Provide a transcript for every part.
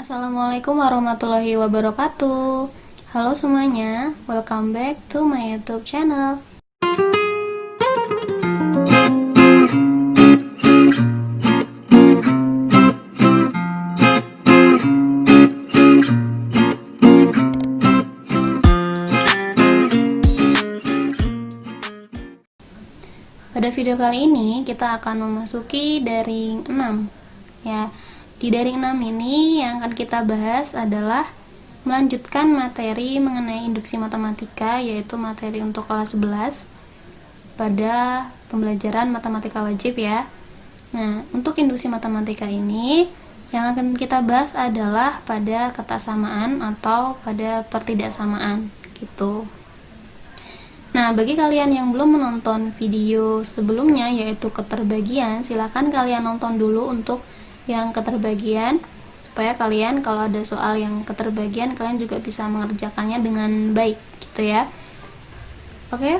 Assalamualaikum warahmatullahi wabarakatuh. Halo semuanya, welcome back to my YouTube channel. Pada video kali ini kita akan memasuki daring 6 ya. Di daring 6 ini yang akan kita bahas adalah melanjutkan materi mengenai induksi matematika, yaitu materi untuk kelas 11 pada pembelajaran matematika wajib ya. Nah, untuk induksi matematika ini yang akan kita bahas adalah pada ketaksamaan atau pada pertidaksamaan gitu. Nah, bagi kalian yang belum menonton video sebelumnya yaitu keterbagian, silahkan kalian nonton dulu untuk yang keterbagian supaya kalian kalau ada soal yang keterbagian kalian juga bisa mengerjakannya dengan baik gitu ya. Oke.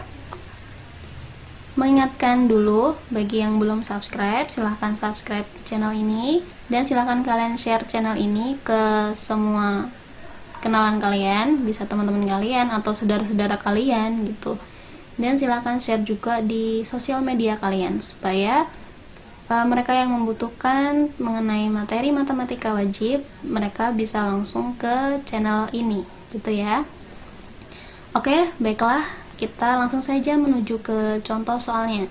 Mengingatkan dulu bagi yang belum subscribe, silahkan subscribe channel ini dan silahkan kalian share channel ini ke semua kenalan kalian, bisa teman-teman kalian atau saudara-saudara kalian gitu. Dan silahkan share juga di sosial media kalian supaya mereka yang membutuhkan mengenai materi matematika wajib, mereka bisa langsung ke channel ini gitu ya. Oke, baiklah, kita langsung saja menuju ke contoh soalnya.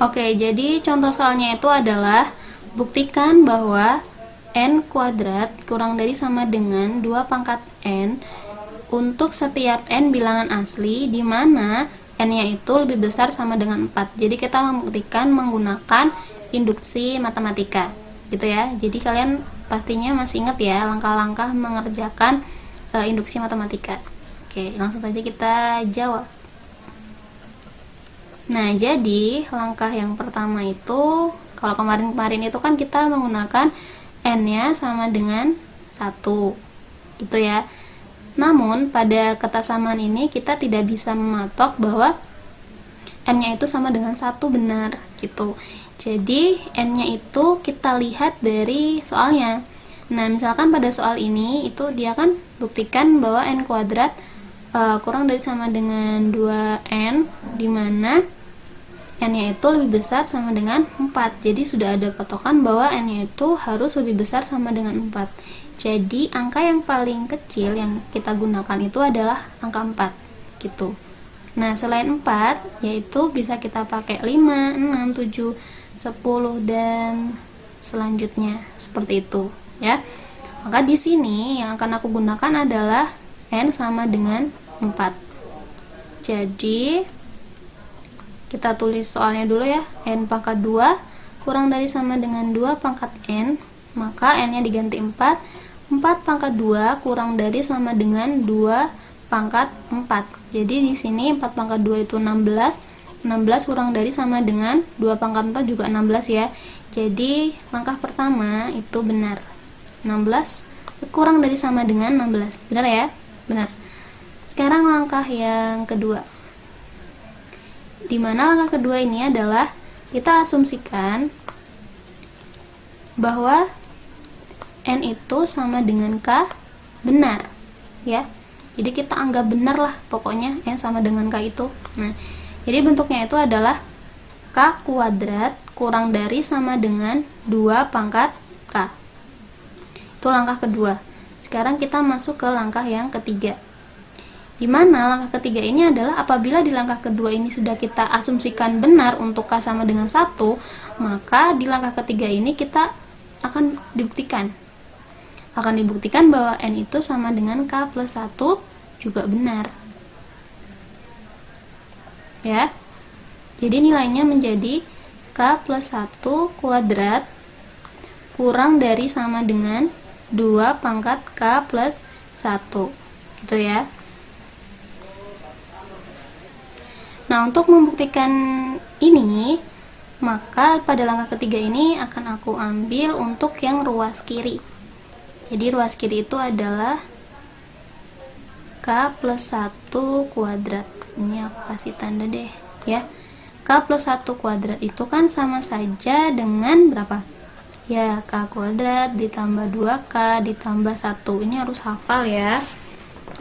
Oke, jadi contoh soalnya itu adalah buktikan bahwa n kuadrat kurang dari sama dengan 2 pangkat n untuk setiap n bilangan asli di mana n-nya itu lebih besar sama dengan 4. Jadi kita membuktikan menggunakan induksi matematika gitu ya. Jadi kalian pastinya masih ingat ya langkah-langkah mengerjakan induksi matematika. Oke, langsung saja kita jawab. Nah, jadi langkah yang pertama itu kalau kemarin-kemarin itu kan kita menggunakan n-nya sama dengan 1 gitu ya. Namun pada ketaksamaan ini kita tidak bisa mematok bahwa n-nya itu sama dengan 1 benar gitu. Jadi n-nya itu kita lihat dari soalnya. Nah, misalkan pada soal ini itu dia kan buktikan bahwa n kuadrat kurang dari sama dengan 2n di mana n-nya itu lebih besar sama dengan 4. Jadi sudah ada patokan bahwa n-nya itu harus lebih besar sama dengan 4. Jadi angka yang paling kecil yang kita gunakan itu adalah angka 4 gitu. Nah, selain 4 yaitu bisa kita pakai 5, 6, 7, 10 dan selanjutnya seperti itu ya. Maka di sini yang akan aku gunakan adalah n sama dengan 4. Jadi kita tulis soalnya dulu ya. N pangkat 2 kurang dari sama dengan 2 pangkat n, maka n-nya diganti 4. 4 pangkat 2 kurang dari sama dengan 2 pangkat 4. Jadi di sini 4 pangkat 2 itu 16. 16 kurang dari sama dengan 2 pangkat 4 juga 16 ya. Jadi langkah pertama itu benar. 16 kurang dari sama dengan 16. Benar ya? Benar. Sekarang langkah yang kedua. Di mana langkah kedua ini adalah kita asumsikan bahwa n itu sama dengan k benar ya. Jadi kita anggap benar lah pokoknya n sama dengan k itu. Nah, jadi bentuknya itu adalah k kuadrat kurang dari sama dengan 2 pangkat k. Itu langkah kedua. Sekarang kita masuk ke langkah yang ketiga. Di mana langkah ketiga ini adalah apabila di langkah kedua ini sudah kita asumsikan benar untuk k sama dengan 1, maka di langkah ketiga ini kita akan dibuktikan. Akan dibuktikan bahwa n itu sama dengan k plus 1 juga benar. Ya. Jadi nilainya menjadi k plus 1 kuadrat kurang dari sama dengan 2 pangkat k plus 1. Gitu ya. Nah, untuk membuktikan ini, maka pada langkah ketiga ini akan aku ambil untuk yang ruas kiri. Jadi ruas kiri itu adalah k plus 1 kuadrat. Ini aku kasih tanda deh ya. K plus 1 kuadrat itu kan sama saja dengan berapa? Ya, K kuadrat ditambah 2K ditambah 1. Ini harus hafal ya.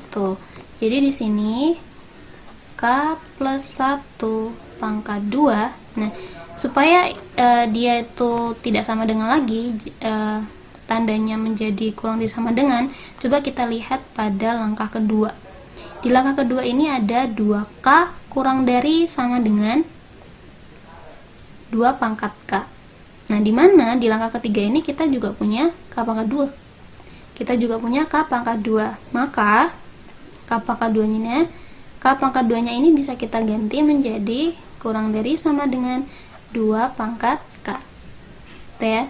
Tuh. Jadi di sini K plus 1 pangkat 2. Nah, supaya dia itu tidak sama dengan lagi, tandanya menjadi kurang dari sama dengan, coba kita lihat pada langkah kedua. Di langkah kedua ini ada 2K kurang dari sama dengan 2 pangkat K. Nah, di mana di langkah ketiga ini kita juga punya K pangkat 2. Kita juga punya K pangkat 2. Maka K pangkat 2-nya, K pangkat 2-nya ini bisa kita ganti menjadi kurang dari sama dengan 2 pangkat K. Gitu ya.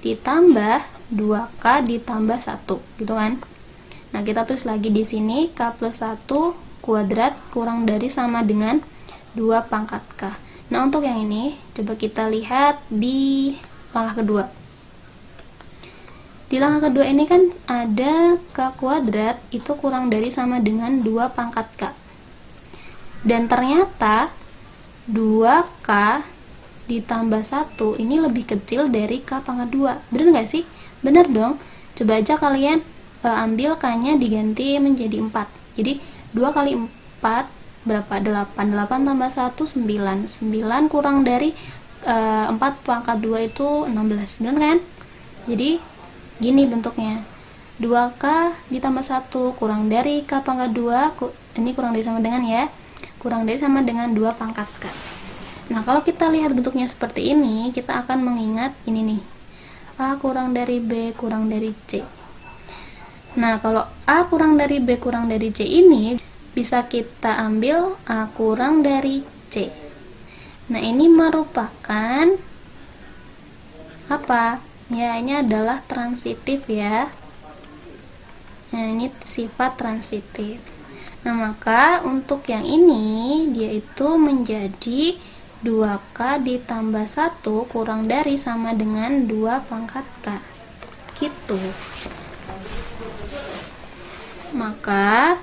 Ditambah 2K ditambah 1, gitu kan. Nah, kita tulis lagi di sini K plus 1 kuadrat kurang dari sama dengan 2 pangkat K. Nah, untuk yang ini, coba kita lihat di langkah kedua. Di langkah kedua ini kan ada K kuadrat itu kurang dari sama dengan 2 pangkat K. Dan ternyata 2K ditambah 1 ini lebih kecil dari K pangkat 2. Bener nggak sih? Bener dong. Coba aja kalian ambil K-nya diganti menjadi 4. Jadi 2 kali 4 berapa? 8. 8 tambah 1 9. 9 kurang dari 4 pangkat 2 itu 16. Bener kan? Jadi gini bentuknya. 2K ditambah 1 kurang dari K pangkat 2, ini kurang dari sama dengan ya. Kurang dari sama dengan 2 pangkat K. Nah, kalau kita lihat bentuknya seperti ini, kita akan mengingat ini nih. A kurang dari B kurang dari C. Nah, kalau A kurang dari B kurang dari C ini bisa kita ambil A kurang dari C. Nah, ini merupakan apa? Ya, ini adalah transitif ya. Nah, ini sifat transitif. Nah, maka untuk yang ini dia itu menjadi 2K ditambah 1 kurang dari sama dengan 2 pangkat K. Gitu. Maka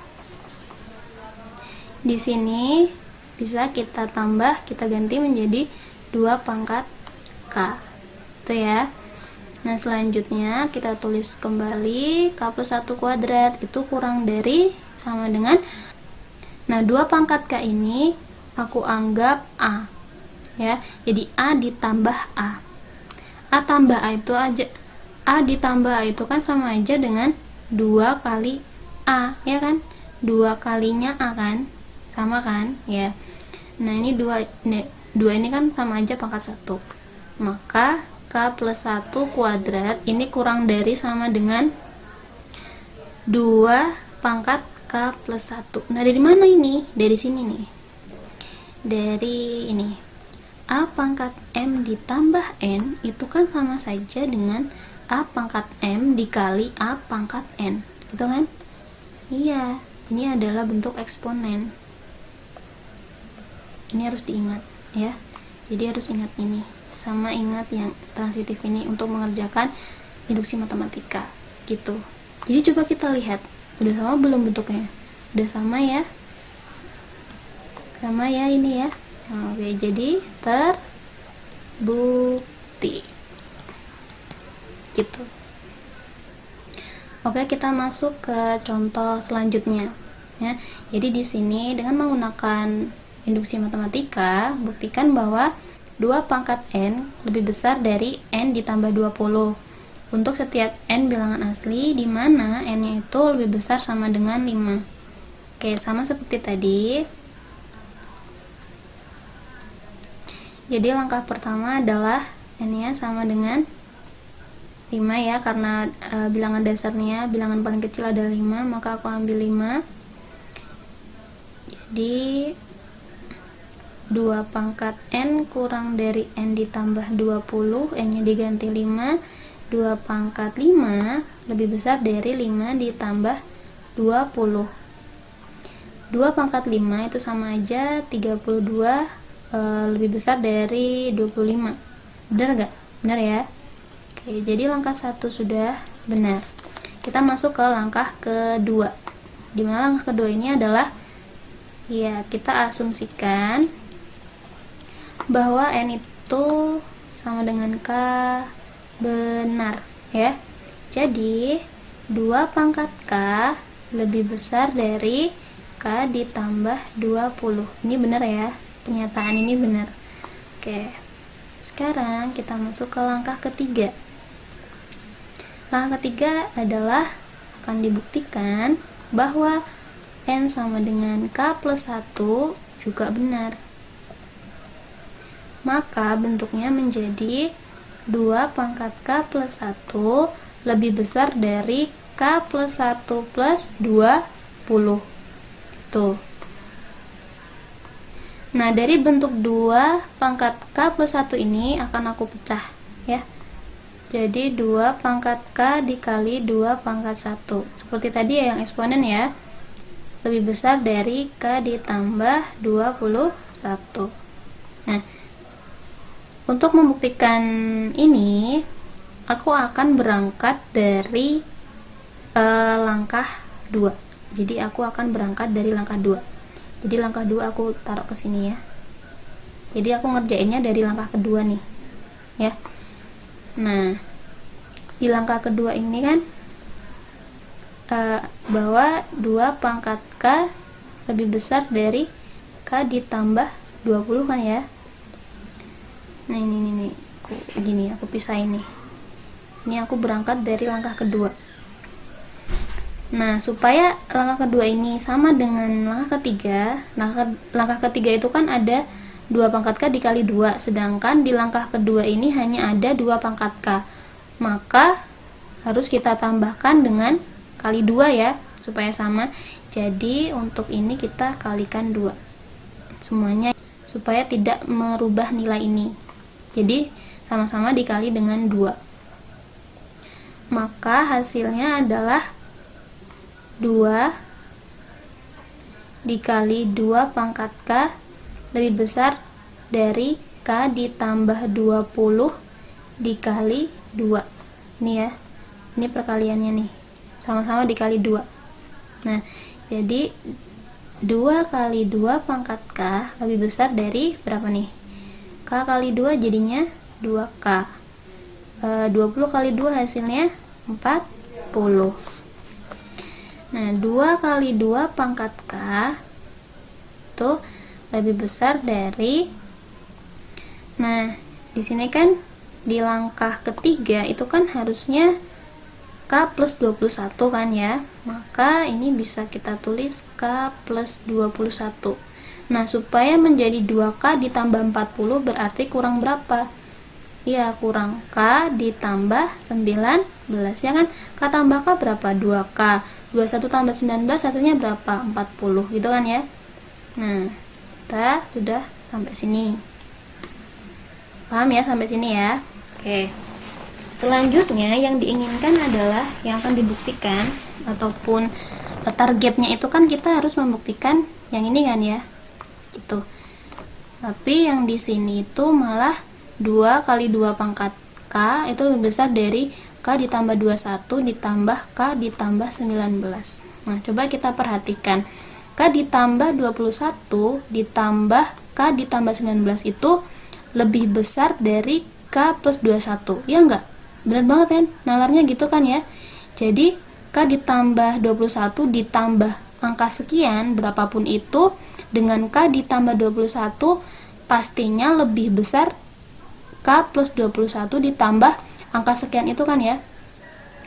di sini bisa kita tambah, kita ganti menjadi 2 pangkat K. Itu ya. Nah, selanjutnya kita tulis kembali K plus 1 kuadrat itu kurang dari sama dengan, nah 2 pangkat K ini aku anggap A ya, jadi A ditambah A. A tambah A itu aja, A ditambah A itu kan sama aja dengan 2 kali A ya kan, 2 kalinya A kan, sama kan ya. Nah, ini 2 ini kan sama aja pangkat 1, maka K plus 1 kuadrat ini kurang dari sama dengan 2 pangkat K plus 1. Nah, dari mana ini? Dari sini nih. Dari ini. A pangkat M ditambah N itu kan sama saja dengan A pangkat M dikali A pangkat N. Gitu kan? Iya, ini adalah bentuk eksponen. Ini harus diingat ya. Jadi harus ingat ini. Sama ingat yang transitif ini untuk mengerjakan induksi matematika gitu. Jadi coba kita lihat, udah sama belum bentuknya? Udah sama ya? Sama ya ini ya. Oke, jadi terbukti gitu. Oke, kita masuk ke contoh selanjutnya ya. Jadi di sini dengan menggunakan induksi matematika, buktikan bahwa 2 pangkat N lebih besar dari N ditambah 20 untuk setiap N bilangan asli di mana N-nya itu lebih besar sama dengan 5. Oke, sama seperti tadi. Jadi langkah pertama adalah N-nya sama dengan 5 ya, karena bilangan dasarnya, bilangan paling kecil ada 5, maka aku ambil 5. Jadi 2 pangkat N kurang dari N ditambah 20, N nya diganti 5, 2 pangkat 5 lebih besar dari 5 ditambah 20. 2 pangkat 5 itu sama aja 32 lebih besar dari 25. Benar gak? Benar ya? Oke, jadi langkah 1 sudah benar. Kita masuk ke langkah kedua. Dimana langkah kedua ini adalah ya, kita asumsikan bahwa N itu sama dengan K benar ya. Jadi 2 pangkat K lebih besar dari K ditambah 20. Ini benar ya, pernyataan ini benar. Oke, sekarang kita masuk ke langkah ketiga. Langkah ketiga adalah akan dibuktikan bahwa N sama dengan K plus 1 juga benar. Maka bentuknya menjadi 2 pangkat K plus 1 lebih besar dari K plus 1 plus 20. Tuh. Nah, dari bentuk 2 pangkat K plus 1 ini akan aku pecah ya. Jadi 2 pangkat K dikali 2 pangkat 1. Seperti tadi ya, yang eksponen ya. Lebih besar dari K ditambah 21. Nah, untuk membuktikan ini, aku akan berangkat dari langkah 2. Jadi aku akan berangkat dari langkah 2. Jadi langkah 2 aku taruh ke sini ya. Jadi aku ngerjainnya dari langkah kedua nih. Ya. Nah, di langkah kedua ini kan bahwa 2 pangkat K lebih besar dari K ditambah 20 kan ya. Nah, ini aku pisahin nih. Ini aku berangkat dari langkah kedua. Nah, supaya langkah kedua ini sama dengan langkah ketiga, langkah ketiga itu kan ada 2 pangkat K dikali 2, sedangkan di langkah kedua ini hanya ada 2 pangkat K. Maka harus kita tambahkan dengan kali 2 ya, supaya sama. Jadi untuk ini kita kalikan 2 semuanya, supaya tidak merubah nilai ini. Jadi sama-sama dikali dengan 2. Maka hasilnya adalah 2 dikali 2 pangkat K lebih besar dari K ditambah 20 dikali 2. Ini ya, ini perkaliannya nih, sama-sama dikali 2. Nah, jadi 2 kali 2 pangkat K lebih besar dari berapa nih? K kali 2 jadinya 2K. 20 kali 2 hasilnya 40. Nah, 2 kali 2 pangkat K itu lebih besar dari, nah, di sini kan di langkah ketiga itu kan harusnya K plus 21 kan ya. Maka ini bisa kita tulis K plus 21. Nah, supaya menjadi 2K ditambah 40 berarti kurang berapa? Ya, kurang K ditambah 19 ya kan. K tambah K berapa? 2K. 21 tambah 19 hasilnya berapa? 40 gitu kan ya. Nah, kita sudah sampai sini. Paham ya sampai sini ya? Oke. Selanjutnya yang diinginkan adalah yang akan dibuktikan ataupun targetnya itu kan kita harus membuktikan yang ini kan ya. Gitu. Tapi yang di sini itu malah 2 kali 2 pangkat K itu lebih besar dari K ditambah 21 ditambah K ditambah 19. Nah, coba kita perhatikan. K ditambah 21 ditambah K ditambah 19 itu lebih besar dari K plus 21. Ya enggak? Benar banget kan? Nalarnya gitu kan ya. Jadi K ditambah 21 ditambah angka sekian berapapun itu dengan K ditambah 21 pastinya lebih besar K plus 21 ditambah angka sekian itu kan ya.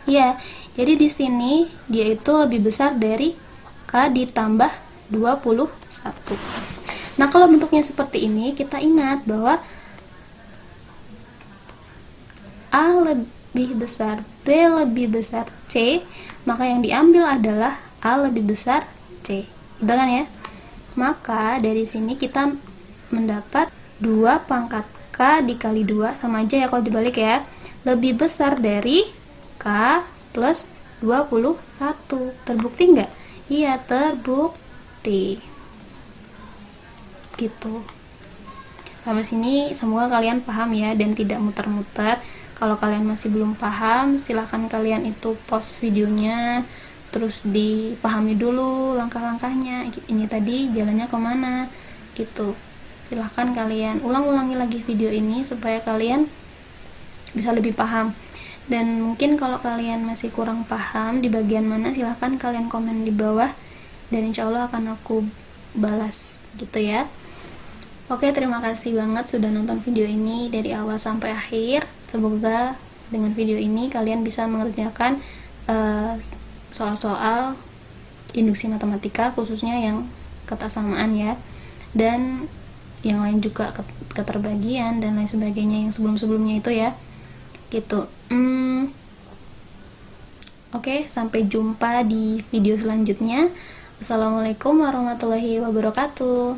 Ya, jadi di sini dia itu lebih besar dari K ditambah 21. Nah, kalau bentuknya seperti ini, kita ingat bahwa A lebih besar B lebih besar C, maka yang diambil adalah A lebih besar C. Gitu kan ya? Maka dari sini kita mendapat 2 pangkat K dikali 2, sama aja ya kalau dibalik ya, lebih besar dari K plus 21. Terbukti nggak? Iya, terbukti. Gitu. Sampai sini semoga kalian paham ya dan tidak muter-muter. Kalau kalian masih belum paham, silahkan kalian itu pause videonya, terus dipahami dulu langkah-langkahnya. Ini tadi jalannya kemana gitu. Silahkan kalian ulang-ulangi lagi video ini supaya kalian bisa lebih paham. Dan mungkin kalau kalian masih kurang paham di bagian mana, silahkan kalian komen di bawah dan insya Allah akan aku balas gitu ya. Oke, terima kasih banget sudah nonton video ini dari awal sampai akhir. Semoga dengan video ini kalian bisa mengerjakan soal-soal induksi matematika, khususnya yang ketersamaan ya, dan yang lain juga keterbagian dan lain sebagainya yang sebelum-sebelumnya itu ya gitu. Oke, sampai jumpa di video selanjutnya. Assalamualaikum warahmatullahi wabarakatuh.